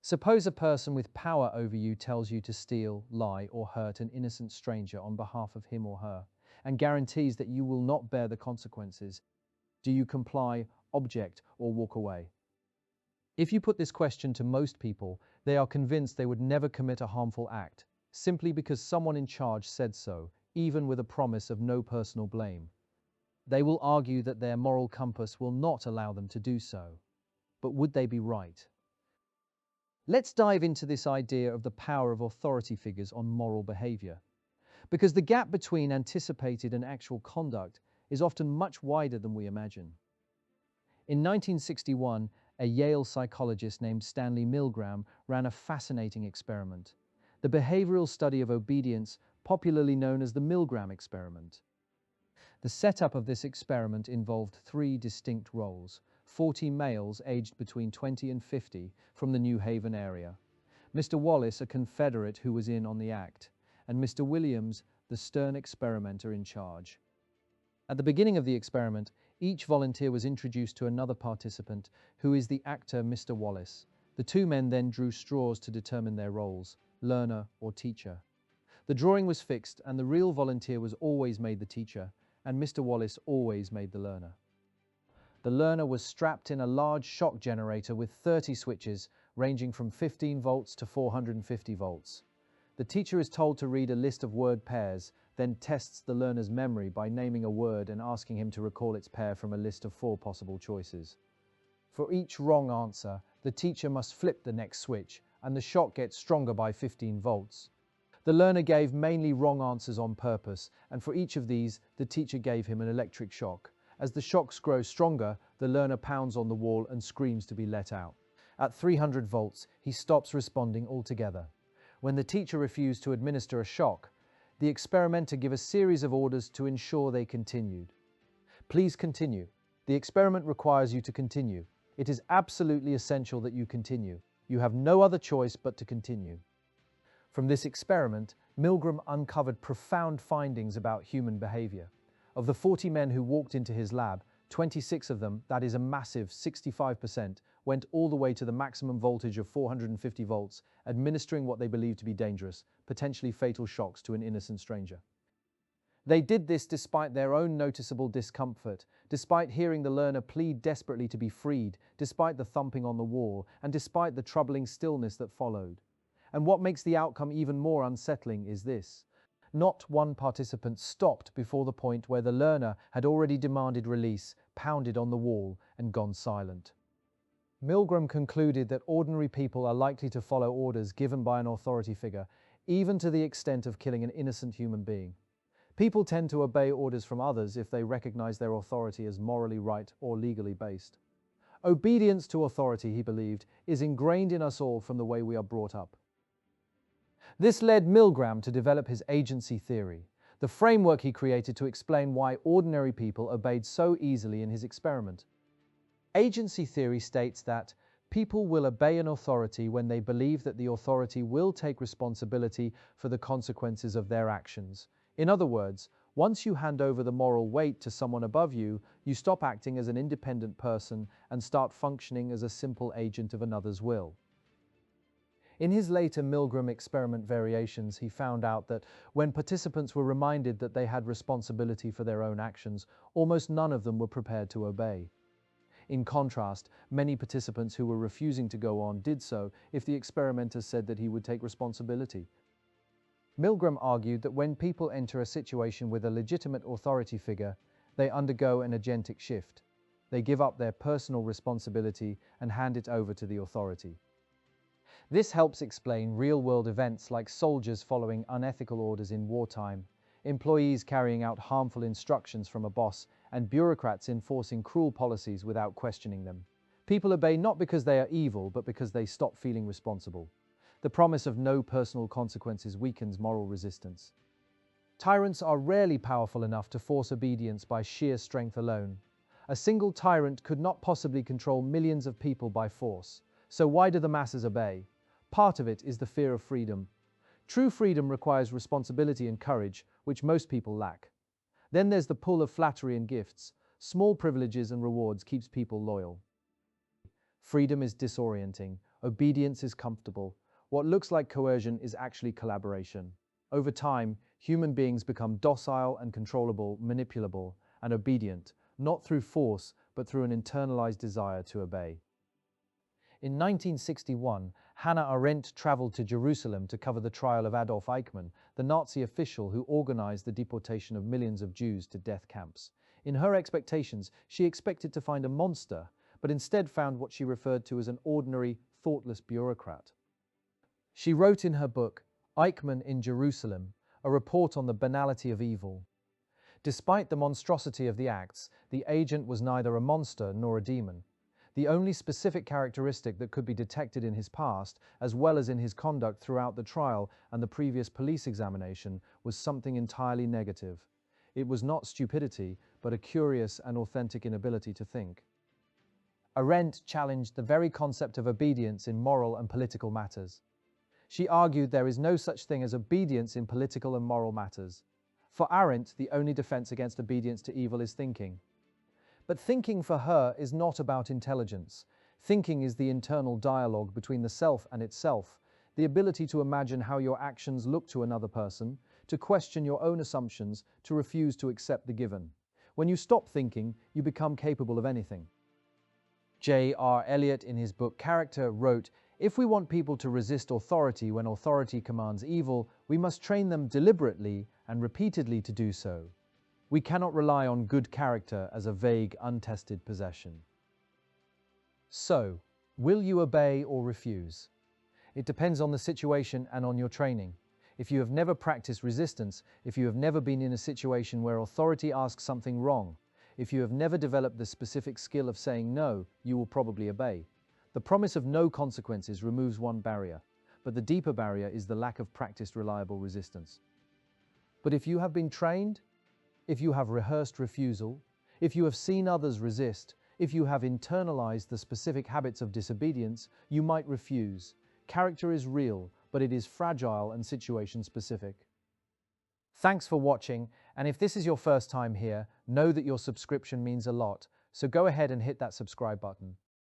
Suppose a person with power over you tells you to steal, lie, or hurt an innocent stranger on behalf of him or her, and guarantees that you will not bear the consequences. Do you comply, object, or walk away? If you put this question to most people, they are convinced they would never commit a harmful act, simply because someone in charge said so, even with a promise of no personal blame. They will argue that their moral compass will not allow them to do so. But would they be right? Let's dive into this idea of the power of authority figures on moral behavior, because the gap between anticipated and actual conduct is often much wider than we imagine. In 1961, a Yale psychologist named Stanley Milgram ran a fascinating experiment, the behavioral study of obedience, popularly known as the Milgram experiment. The setup of this experiment involved three distinct roles: 40 males aged between 20 and 50 from the New Haven area, Mr. Wallace, a Confederate who was in on the act, and Mr. Williams, the stern experimenter in charge. At the beginning of the experiment, each volunteer was introduced to another participant, who is the actor Mr. Wallace. The two men then drew straws to determine their roles, learner or teacher. The drawing was fixed, and the real volunteer was always made the teacher, and Mr. Wallace always made the learner. The learner was strapped in a large shock generator with 30 switches, ranging from 15 volts to 450 volts. The teacher is told to read a list of word pairs, then tests the learner's memory by naming a word and asking him to recall its pair from a list of 4 possible choices. For each wrong answer, the teacher must flip the next switch, and the shock gets stronger by 15 volts. The learner gave mainly wrong answers on purpose, and for each of these, the teacher gave him an electric shock. As the shocks grow stronger, the learner pounds on the wall and screams to be let out. At 300 volts, he stops responding altogether. When the teacher refused to administer a shock, the experimenter gave a series of orders to ensure they continued. Please continue. The experiment requires you to continue. It is absolutely essential that you continue. You have no other choice but to continue. From this experiment, Milgram uncovered profound findings about human behavior. Of the 40 men who walked into his lab, 26 of them, that is a massive 65%, went all the way to the maximum voltage of 450 volts, administering what they believed to be dangerous, potentially fatal shocks to an innocent stranger. They did this despite their own noticeable discomfort, despite hearing the learner plead desperately to be freed, despite the thumping on the wall, and despite the troubling stillness that followed. And what makes the outcome even more unsettling is this: not one participant stopped before the point where the learner had already demanded release, pounded on the wall, and gone silent. Milgram concluded that ordinary people are likely to follow orders given by an authority figure, even to the extent of killing an innocent human being. People tend to obey orders from others if they recognize their authority as morally right or legally based. Obedience to authority, he believed, is ingrained in us all from the way we are brought up. This led Milgram to develop his agency theory, the framework he created to explain why ordinary people obeyed so easily in his experiment. Agency theory states that people will obey an authority when they believe that the authority will take responsibility for the consequences of their actions. In other words, once you hand over the moral weight to someone above you, you stop acting as an independent person and start functioning as a simple agent of another's will. In his later Milgram experiment variations, he found out that when participants were reminded that they had responsibility for their own actions, almost none of them were prepared to obey. In contrast, many participants who were refusing to go on did so if the experimenter said that he would take responsibility. Milgram argued that when people enter a situation with a legitimate authority figure, they undergo an agentic shift. They give up their personal responsibility and hand it over to the authority. This helps explain real-world events like soldiers following unethical orders in wartime, employees carrying out harmful instructions from a boss, and bureaucrats enforcing cruel policies without questioning them. People obey not because they are evil, but because they stop feeling responsible. The promise of no personal consequences weakens moral resistance. Tyrants are rarely powerful enough to force obedience by sheer strength alone. A single tyrant could not possibly control millions of people by force. So why do the masses obey? Part of it is the fear of freedom. True freedom requires responsibility and courage, which most people lack. Then there's the pull of flattery and gifts. Small privileges and rewards keeps people loyal. Freedom is disorienting. Obedience is comfortable. What looks like coercion is actually collaboration. Over time, human beings become docile and controllable, manipulable, and obedient, not through force, but through an internalized desire to obey. In 1961, Hannah Arendt traveled to Jerusalem to cover the trial of Adolf Eichmann, the Nazi official who organized the deportation of millions of Jews to death camps. In her expectations, she expected to find a monster, but instead found what she referred to as an ordinary, thoughtless bureaucrat. She wrote in her book, Eichmann in Jerusalem, a report on the banality of evil. Despite the monstrosity of the acts, the agent was neither a monster nor a demon. The only specific characteristic that could be detected in his past, as well as in his conduct throughout the trial and the previous police examination, was something entirely negative. It was not stupidity, but a curious and authentic inability to think. Arendt challenged the very concept of obedience in moral and political matters. She argued there is no such thing as obedience in political and moral matters. For Arendt, the only defense against obedience to evil is thinking. But thinking for her is not about intelligence. Thinking is the internal dialogue between the self and itself, the ability to imagine how your actions look to another person, to question your own assumptions, to refuse to accept the given. When you stop thinking, you become capable of anything. J.R. Eliot, in his book Character, wrote, "If we want people to resist authority when authority commands evil, we must train them deliberately and repeatedly to do so. We cannot rely on good character as a vague, untested possession." So, will you obey or refuse? It depends on the situation and on your training. If you have never practiced resistance, if you have never been in a situation where authority asks something wrong, if you have never developed the specific skill of saying no, you will probably obey. The promise of no consequences removes one barrier, but the deeper barrier is the lack of practiced reliable resistance. But if you have been trained, if you have rehearsed refusal, if you have seen others resist, if you have internalized the specific habits of disobedience, you might refuse. Character is real, but it is fragile and situation-specific. Thanks for watching, and if this is your first time here, know that your subscription means a lot, so go ahead and hit that subscribe button.